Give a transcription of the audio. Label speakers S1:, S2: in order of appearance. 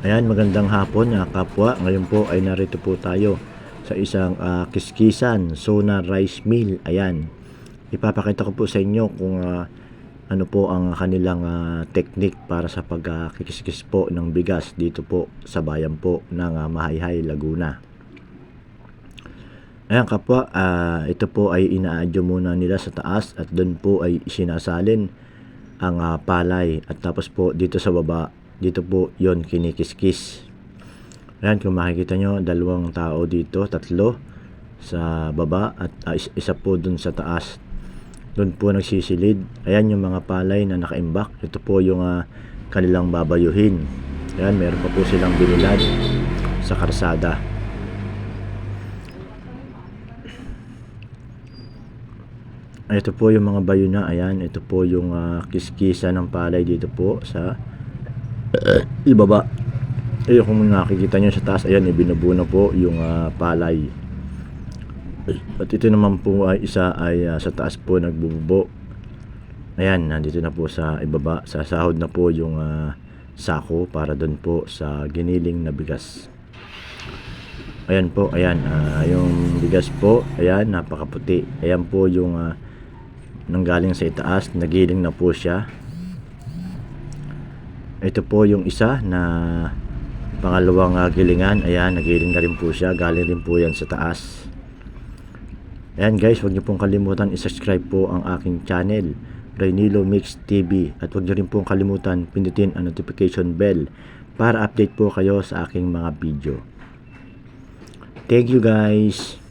S1: Ayan, magandang hapon kapwa. Ngayon po ay narito po tayo sa isang Kiskisan Sona Rice Mill. Ayan, ipapakita ko po sa inyo kung ano po ang kanilang technique para sa pagkikiskis po ng bigas dito po sa bayan po ng Mahayhay, Laguna. Ayan kapwa, ito po ay inaadyo muna nila sa taas at doon po ay sinasalin ang palay, at tapos po dito sa baba, dito po yon kinikiskis. Ayan, kung makikita nyo, dalawang tao dito, tatlo sa baba at isa po dun sa taas. Doon po nagsisilid. Ayan yung mga palay na nakaimbak. Ito po yung kanilang babayuhin. Ayan, meron pa po silang binilad sa karsada. Ito po yung mga bayo na. Ayan, ito po yung kiskisa ng palay dito po sa ibaba. Ayun, kung nakikita nyo sa taas, ayan, ibinubuno po yung palay. At ito naman po ay isa ay sa taas po nagbububo. Ayan, nandito na po sa ibaba, sa sahod na po yung sako para doon po sa giniling na bigas. Ayan po, ayan, yung bigas po, ayan, napakaputi. Ayan po yung nanggaling sa itaas, nagiling na po siya. Ito po yung isa na pangalawang gilingan. Ayan, nagiling na rin po siya, galing rin po yan sa taas. Ayan guys, huwag niyo pong kalimutan i-subscribe po ang aking channel, Raynilo Mix TV, at huwag niyo rin pong kalimutan pindutin ang notification bell para update po kayo sa aking mga video. Thank you guys.